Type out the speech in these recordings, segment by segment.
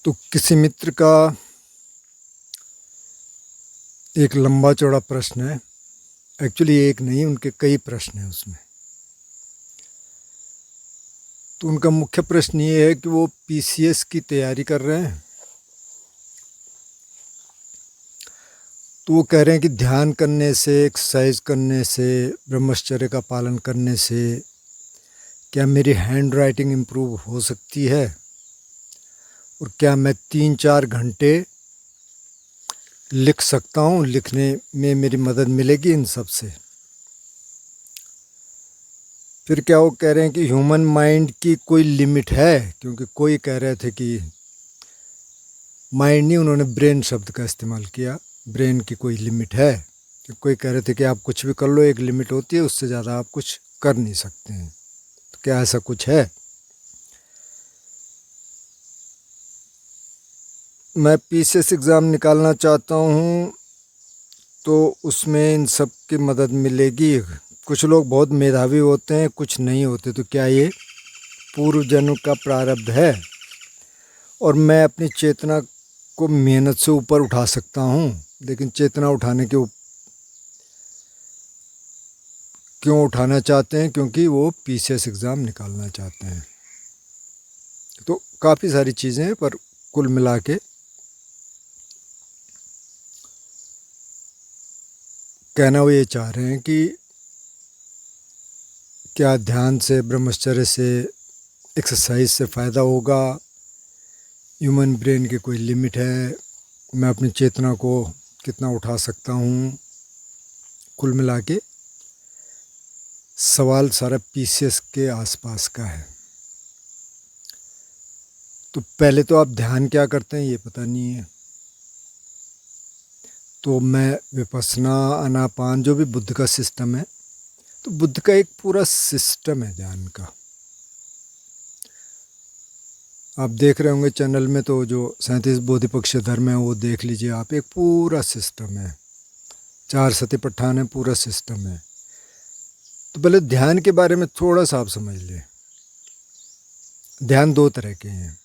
तो किसी मित्र का एक लंबा चौड़ा प्रश्न है। एक्चुअली एक नहीं, उनके कई प्रश्न हैं उसमें। तो उनका मुख्य प्रश्न ये है कि वो पीसीएस की तैयारी कर रहे हैं। तो वो कह रहे हैं कि ध्यान करने से, एक्सरसाइज करने से, ब्रह्मचर्य का पालन करने से क्या मेरी हैंड राइटिंग इम्प्रूव हो सकती है, और क्या मैं 3-4 घंटे लिख सकता हूँ, लिखने में मेरी मदद मिलेगी इन सब से। फिर क्या वो कह रहे हैं कि ह्यूमन माइंड की कोई लिमिट है, क्योंकि कोई कह रहे थे कि माइंड नहीं, उन्होंने ब्रेन शब्द का इस्तेमाल किया, ब्रेन की कोई लिमिट है। कि कोई कह रहे थे कि आप कुछ भी कर लो, एक लिमिट होती है, उससे ज़्यादा आप कुछ कर नहीं सकते हैं। तो क्या ऐसा कुछ है? मैं पीसीएस एग्ज़ाम निकालना चाहता हूँ, तो उसमें इन सब की मदद मिलेगी। कुछ लोग बहुत मेधावी होते हैं, कुछ नहीं होते। तो क्या ये पूर्व जन्म का प्रारब्ध है, और मैं अपनी चेतना को मेहनत से ऊपर उठा सकता हूँ? लेकिन चेतना उठाने के क्यों उठाना चाहते हैं? क्योंकि वो पीसीएस एग्ज़ाम निकालना चाहते हैं। तो काफ़ी सारी चीज़ें हैं, पर कुल मिला के कहना वो ये चाह रहे हैं कि क्या ध्यान से, ब्रह्मचर्य से, एक्सरसाइज से फ़ायदा होगा? ह्यूमन ब्रेन की कोई लिमिट है? मैं अपनी चेतना को कितना उठा सकता हूँ? कुल मिला के सवाल सारा पीसीएस के आसपास का है। तो पहले तो आप ध्यान क्या करते हैं ये पता नहीं है। तो मैं विपස්සना, आनापान, जो भी बुद्ध का सिस्टम है, तो बुद्ध का एक पूरा सिस्टम है ध्यान का। आप देख रहे होंगे चैनल में, तो जो 37 बोधिपक्ष धर्म है वो देख लीजिए आप, एक पूरा सिस्टम है, 4 सतिपट्ठान है, पूरा सिस्टम है। तो पहले ध्यान के बारे में थोड़ा सा आप समझ लें। ध्यान 2 तरह के हैं,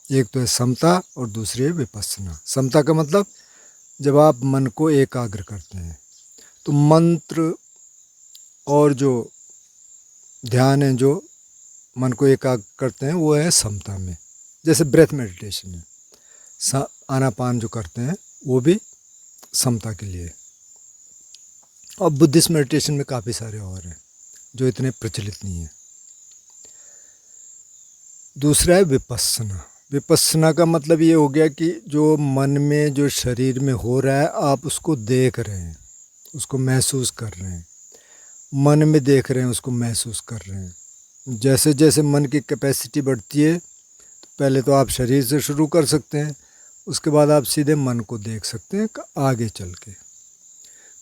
एक तो है समता और दूसरी है विपස්සना। समता का मतलब जब आप मन को एकाग्र करते हैं। तो मंत्र और जो ध्यान है, जो मन को एकाग्र करते हैं, वो है समता में। जैसे ब्रेथ मेडिटेशन है, आनापान जो करते हैं, वो भी समता के लिए। और बुद्धिस्ट मेडिटेशन में काफ़ी सारे और हैं जो इतने प्रचलित नहीं हैं। दूसरा है विपස්සना। विपස්සना का मतलब ये हो गया कि जो मन में, जो शरीर में हो रहा है, आप उसको देख रहे हैं, उसको महसूस कर रहे हैं। मन में देख रहे हैं, उसको महसूस कर रहे हैं। जैसे जैसे मन की कैपेसिटी बढ़ती है, तो पहले तो आप शरीर से शुरू कर सकते हैं, उसके बाद आप सीधे मन को देख सकते हैं आगे चल के।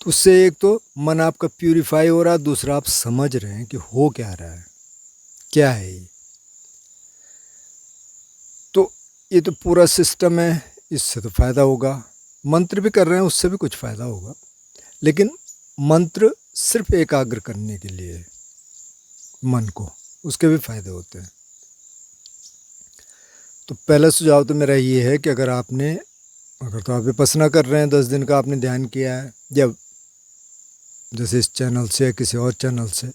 तो उससे एक तो मन आपका प्यूरिफाई हो रहा है, दूसरा आप समझ रहे हैं कि हो क्या रहा है, क्या है ये। तो ये तो पूरा सिस्टम है, इससे तो फ़ायदा होगा। मंत्र भी कर रहे हैं, उससे भी कुछ फ़ायदा होगा, लेकिन मंत्र सिर्फ एकाग्र करने के लिए मन को, उसके भी फ़ायदे होते हैं। तो पहला सुझाव तो मेरा ये है कि अगर तो आप विपස්සना कर रहे हैं, 10 दिन का आपने ध्यान किया है, या जैसे इस चैनल से या किसी और चैनल से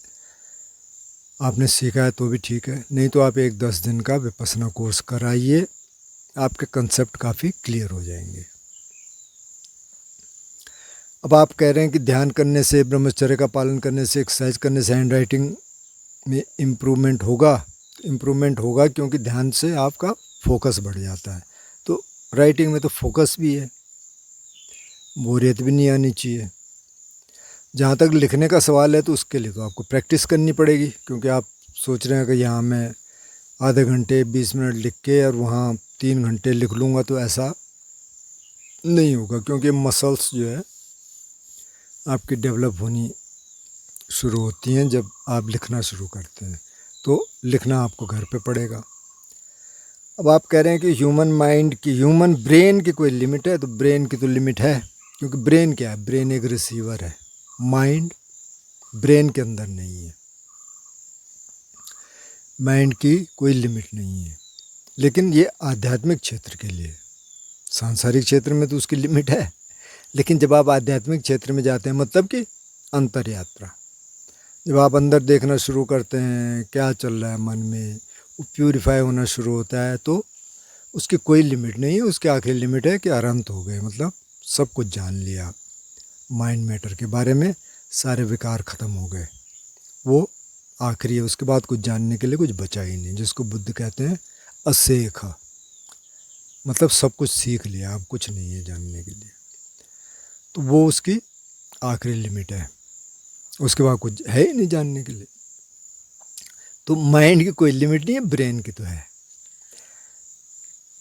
आपने सीखा है तो भी ठीक है, नहीं तो आप एक 10 दिन का विपස්සना कोर्स कराइए, आपके कंसेप्ट काफ़ी क्लियर हो जाएंगे। अब आप कह रहे हैं कि ध्यान करने से, ब्रह्मचर्य का पालन करने से, एक्सरसाइज करने से हैंड राइटिंग में इम्प्रूवमेंट होगा। इम्प्रूवमेंट होगा क्योंकि ध्यान से आपका फोकस बढ़ जाता है। तो राइटिंग में तो फोकस भी है, बोरियत भी नहीं आनी चाहिए। जहाँ तक लिखने का सवाल है, तो उसके लिए तो आपको प्रैक्टिस करनी पड़ेगी, क्योंकि आप सोच रहे हैं कि यहाँ मैं आधे घंटे 20 मिनट लिख के और वहाँ 3 घंटे लिख लूँगा, तो ऐसा नहीं होगा। क्योंकि मसल्स जो है आपकी डेवलप होनी शुरू होती हैं जब आप लिखना शुरू करते हैं। तो लिखना आपको घर पे पड़ेगा। अब आप कह रहे हैं कि ह्यूमन माइंड की, ह्यूमन ब्रेन की कोई लिमिट है। तो ब्रेन की तो लिमिट है, क्योंकि ब्रेन क्या है? ब्रेन एक रिसीवर है, माइंड ब्रेन के अंदर नहीं है। माइंड की कोई लिमिट नहीं है। लेकिन ये आध्यात्मिक क्षेत्र के लिए, सांसारिक क्षेत्र में तो उसकी लिमिट है, लेकिन जब आप आध्यात्मिक क्षेत्र में जाते हैं मतलब कि अंतर यात्रा, जब आप अंदर देखना शुरू करते हैं क्या चल रहा है मन में, वो प्यूरिफाई होना शुरू होता है, तो उसकी कोई लिमिट नहीं है। उसकी आखिरी लिमिट है कि अनंत हो गए, मतलब सब कुछ जान लिया, माइंड मैटर के बारे में सारे विकार ख़त्म हो गए, वो आखिरी है। उसके बाद कुछ जानने के लिए कुछ बचा ही नहीं, जिसको बुद्ध कहते हैं असेख, मतलब सब कुछ सीख लिया, अब कुछ नहीं है जानने के लिए। तो वो उसकी आखिरी लिमिट है, उसके बाद कुछ है ही नहीं जानने के लिए। तो माइंड की कोई लिमिट नहीं है, ब्रेन की तो है।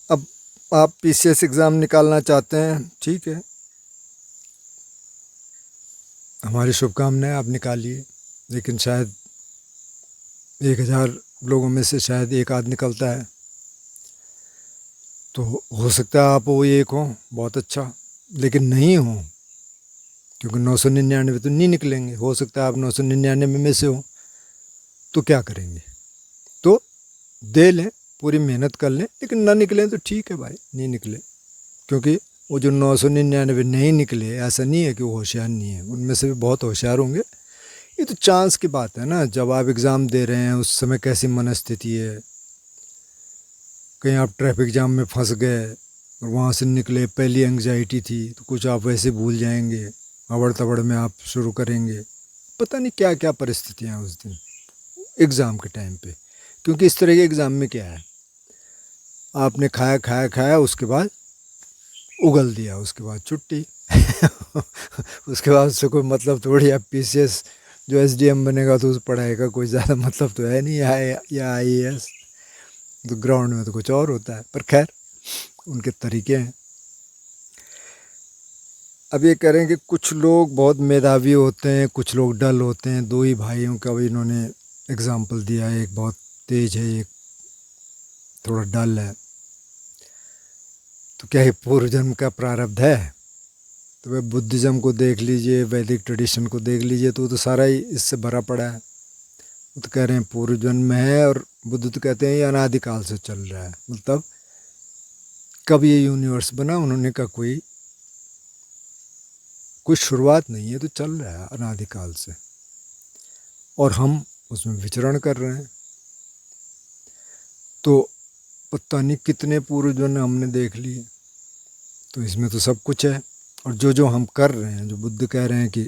अब आप पीसीएस एग्ज़ाम निकालना चाहते हैं, ठीक है, हमारी शुभकामनाएं, आप निकालिए, लेकिन शायद 1000 लोगों में से शायद एक आध निकलता है, तो हो सकता है आप वो एक हो, बहुत अच्छा, लेकिन नहीं हो, क्योंकि 999 तो नहीं निकलेंगे। हो सकता है आप 999 में से हो, तो क्या करेंगे? तो दे लें, पूरी मेहनत कर लें, लेकिन ना निकलें तो ठीक है भाई, नहीं निकले, क्योंकि वो जो 999 नहीं निकले, ऐसा नहीं है कि वो होशियार नहीं है, उनमें से भी बहुत होशियार होंगे। ये तो चांस की बात है ना। जब आप एग्ज़ाम दे रहे हैं उस समय कैसी मनस्थिति है, कहीं आप ट्रैफिक जाम में फंस गए और वहाँ से निकले, पहली एंग्जाइटी थी, तो कुछ आप वैसे भूल जाएंगे, अवड़ तवड़ में आप शुरू करेंगे, पता नहीं क्या क्या परिस्थितियाँ उस दिन एग्ज़ाम के टाइम पे। क्योंकि इस तरह के एग्ज़ाम में क्या है, आपने खाया खाया खाया, उसके बाद उगल दिया, उसके बाद छुट्टी उसके बाद उससे कोई मतलब थोड़ी। आप पीसीएस जो एसडीएम बनेगा तो उस पढ़ाई का कोई ज़्यादा मतलब तो है नहीं, या आईएएस, तो ग्राउंड में तो कुछ और होता है, पर खैर उनके तरीके हैं। अब ये कह रहे हैं कि कुछ लोग बहुत मेधावी होते हैं, कुछ लोग डल होते हैं। दो ही भाइयों का भी इन्होंने एग्जाम्पल दिया है, एक बहुत तेज है, एक थोड़ा डल है। तो क्या ये पूर्व जन्म का प्रारब्ध है? तो वह बुद्धिज़्म को देख लीजिए, वैदिक ट्रेडिशन को देख लीजिए, तो सारा ही इससे भरा पड़ा है। वो तो कह रहे हैं पूर्व जन्म में है, और बुद्ध तो कहते हैं ये अनादिकाल से चल रहा है। मतलब कब ये यूनिवर्स बना, उन्होंने कहा कोई शुरुआत नहीं है, तो चल रहा है अनादिकाल से, और हम उसमें विचरण कर रहे हैं। तो पता नहीं कितने पूर्व जन्म हमने देख लिए, तो इसमें तो सब कुछ है। और जो हम कर रहे हैं, जो बुद्ध कह रहे हैं कि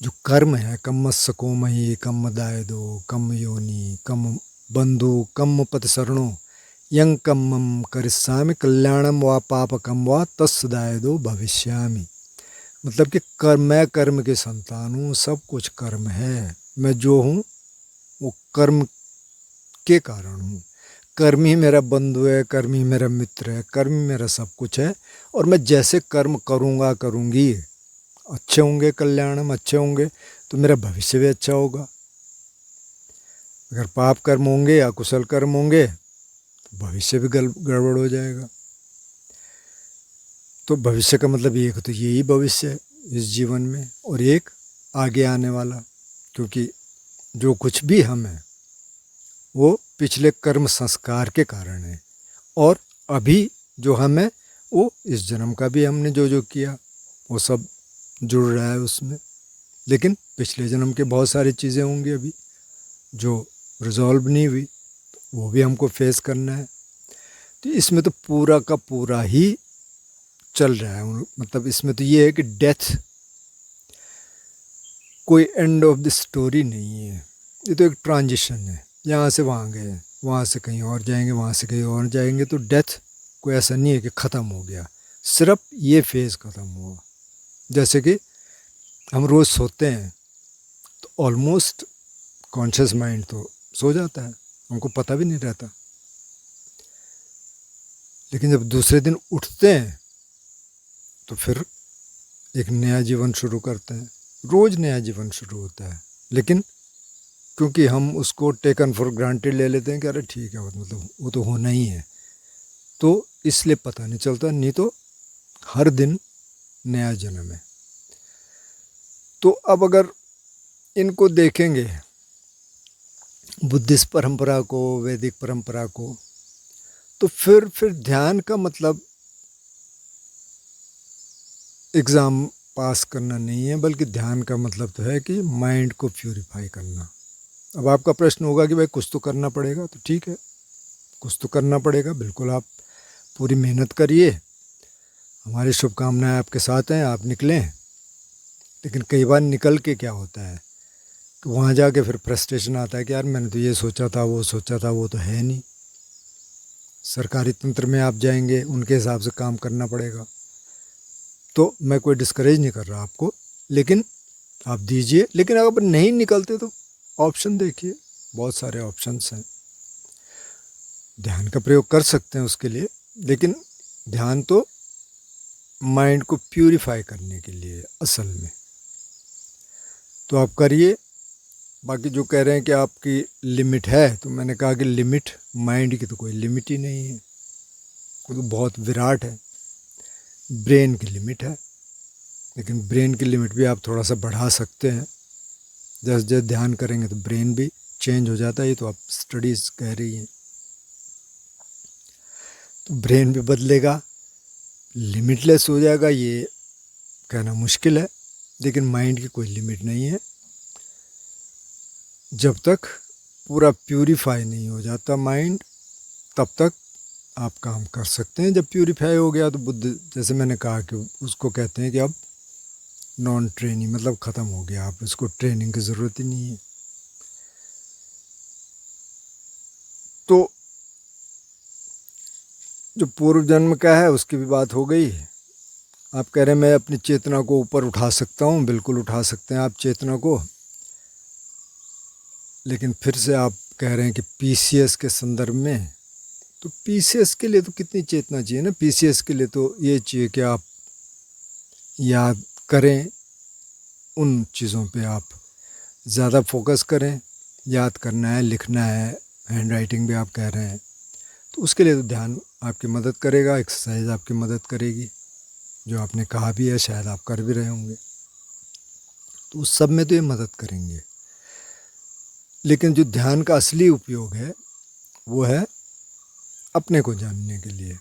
जो कर्म है, कम्मस्य कोमहि कम्म दायदो कम्म योनि कम्म बंधु कम्म पथ शरणो यं कम्मम करिष्यामि कल्याणम व पापकम व तस्य दायदो भविष्यामि। मतलब कि कर्म, मैं कर्म के संतान हूँ, सब कुछ कर्म है, मैं जो हूँ वो कर्म के कारण हूँ। कर्म ही मेरा बंधु है, कर्म ही मेरा मित्र है, कर्म ही मेरा सब कुछ है। और मैं जैसे कर्म करूँगा करूँगी, अच्छे होंगे, कल्याणम अच्छे होंगे, तो मेरा भविष्य भी अच्छा होगा। अगर पाप कर्म होंगे या कुशल कर्म होंगे, तो भविष्य भी गड़बड़ हो जाएगा। तो भविष्य का मतलब एक तो यही भविष्य है इस जीवन में, और एक आगे आने वाला। क्योंकि जो कुछ भी हम हैं वो पिछले कर्म संस्कार के कारण है, और अभी जो हम हैं वो इस जन्म का भी हमने जो जो किया वो सब जुड़ रहा है उसमें। लेकिन पिछले जन्म के बहुत सारी चीज़ें होंगी अभी जो रिजॉल्व नहीं हुई, वो भी हमको फेस करना है। तो इसमें तो पूरा का पूरा ही चल रहा है। मतलब इसमें तो ये है कि डेथ कोई एंड ऑफ द स्टोरी नहीं है, ये तो एक ट्रांजिशन है। यहाँ से वहाँ गए, वहाँ से कहीं और जाएंगे, वहाँ से कहीं और जाएंगे। तो डेथ कोई ऐसा नहीं है कि ख़त्म हो गया, सिर्फ ये फेज़ ख़त्म हुआ। जैसे कि हम रोज़ सोते हैं तो ऑलमोस्ट कॉन्शियस माइंड तो सो जाता है, हमको पता भी नहीं रहता। लेकिन जब दूसरे दिन उठते हैं तो फिर एक नया जीवन शुरू करते हैं। रोज़ नया जीवन शुरू होता है, लेकिन क्योंकि हम उसको टेकन फॉर ग्रांटेड ले लेते हैं कि अरे ठीक है, मतलब वो तो होना ही है, तो इसलिए पता नहीं चलता। नहीं तो हर दिन नया जन्म है। तो अब अगर इनको देखेंगे बुद्धिस्ट परंपरा को, वैदिक परंपरा को, तो फिर ध्यान का मतलब एग्ज़ाम पास करना नहीं है, बल्कि ध्यान का मतलब तो है कि माइंड को प्यूरिफाई करना। अब आपका प्रश्न होगा कि भाई कुछ तो करना पड़ेगा, तो ठीक है, कुछ तो करना पड़ेगा, बिल्कुल आप पूरी मेहनत करिए, हमारी शुभकामनाएं आपके साथ हैं, आप निकलें। लेकिन कई बार निकल के क्या होता है कि वहाँ जाके फिर फ्रस्ट्रेशन आता है कि यार मैंने तो ये सोचा था, वो सोचा था, वो तो है नहीं। सरकारी तंत्र में आप जाएंगे, उनके हिसाब से काम करना पड़ेगा। तो मैं कोई डिस्करेज नहीं कर रहा आपको, लेकिन आप दीजिए। लेकिन अगर नहीं निकलते तो ऑप्शन देखिए, बहुत सारे ऑप्शंस हैं, ध्यान का प्रयोग कर सकते हैं उसके लिए। लेकिन ध्यान तो माइंड को प्यूरिफाई करने के लिए असल में, तो आप करिए। बाकी जो कह रहे हैं कि आपकी लिमिट है, तो मैंने कहा कि लिमिट माइंड की तो कोई लिमिट ही नहीं है, वो तो बहुत विराट है। ब्रेन की लिमिट है, लेकिन ब्रेन की लिमिट भी आप थोड़ा सा बढ़ा सकते हैं। जैसे जैसे ध्यान करेंगे तो ब्रेन भी चेंज हो जाता है, ये तो आप स्टडीज़ कह रही हैं। तो ब्रेन भी बदलेगा, लिमिटलेस हो जाएगा, ये कहना मुश्किल है। लेकिन माइंड की कोई लिमिट नहीं है, जब तक पूरा प्यूरिफाई नहीं हो जाता माइंड, तब तक आप काम कर सकते हैं। जब प्यूरिफाई हो गया तो बुद्धि, जैसे मैंने कहा कि उसको कहते हैं कि अब नॉन ट्रेनिंग, मतलब ख़त्म हो गया, आप इसको ट्रेनिंग की ज़रूरत ही नहीं है। तो जो पूर्व जन्म का है उसकी भी बात हो गई। आप कह रहे हैं मैं अपनी चेतना को ऊपर उठा सकता हूँ, बिल्कुल उठा सकते हैं आप चेतना को। लेकिन फिर से आप कह रहे हैं कि पीसीएस के संदर्भ में, तो पीसीएस के लिए तो कितनी चेतना चाहिए ना। पीसीएस के लिए तो ये चाहिए कि आप याद करें, उन चीज़ों पे आप ज़्यादा फोकस करें। याद करना है, लिखना है, हैंड राइटिंग भी आप कह रहे हैं, तो उसके लिए तो ध्यान आपकी मदद करेगा, एक्सरसाइज आपकी मदद करेगी, जो आपने कहा भी है, शायद आप कर भी रहे होंगे, तो उस सब में तो ये मदद करेंगे। लेकिन जो ध्यान का असली उपयोग है वो है अपने को जानने के लिए,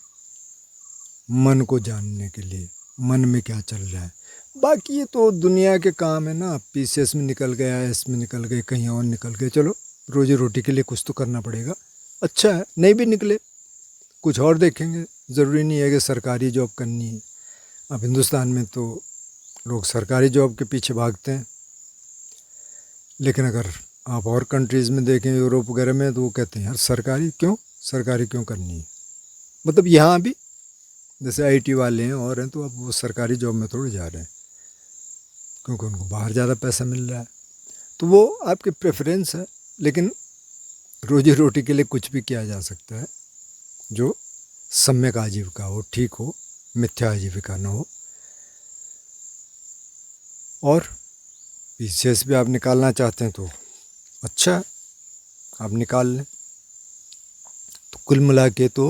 मन को जानने के लिए, मन में क्या चल रहा है। बाकी ये तो दुनिया के काम है ना, पीसीएस में निकल गया, इसमें निकल गए, कहीं और निकल गए, चलो रोजी रोटी के लिए कुछ तो करना पड़ेगा। अच्छा है, नहीं भी निकले कुछ और देखेंगे, ज़रूरी नहीं है कि सरकारी जॉब करनी है। अब हिंदुस्तान में तो लोग सरकारी जॉब के पीछे भागते हैं, लेकिन अगर आप और कंट्रीज़ में देखें, यूरोप वगैरह में, तो वो कहते हैं यार सरकारी क्यों करनी है। मतलब यहाँ भी जैसे आईटी वाले हैं और हैं, तो अब वो सरकारी जॉब में थोड़े जा रहे हैं, क्योंकि उनको बाहर ज़्यादा पैसा मिल रहा है। तो वो आपकी प्रेफरेंस है, लेकिन रोजी रोटी के लिए कुछ भी किया जा सकता है जो सम्यक आजीविका हो, ठीक हो, मिथ्या आजीविका न हो। और पीसीएस भी आप निकालना चाहते हैं तो अच्छा, आप निकाल लें। तो कुल मिला के तो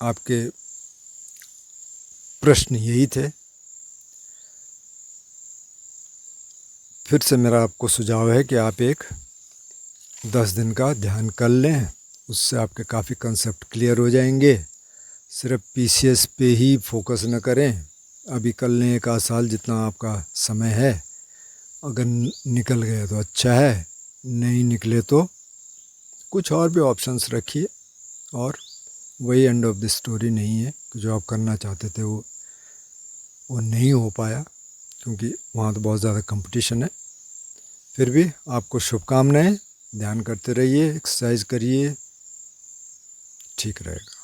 आपके प्रश्न यही थे। फिर से मेरा आपको सुझाव है कि आप एक 10 दिन का ध्यान कर लें, उससे आपके काफ़ी कंसेप्ट क्लियर हो जाएंगे। सिर्फ पीसीएस पे ही फोकस न करें, अभी कर लें 1 आध साल, जितना आपका समय है। अगर निकल गए तो अच्छा है, नहीं निकले तो कुछ और भी ऑप्शंस रखिए। और वही एंड ऑफ द स्टोरी नहीं है कि जो आप करना चाहते थे वो नहीं हो पाया, क्योंकि वहाँ तो बहुत ज़्यादा कंपटीशन है। फिर भी आपको शुभकामनाएं, ध्यान करते रहिए, एक्सरसाइज करिए, ठीक रहेगा।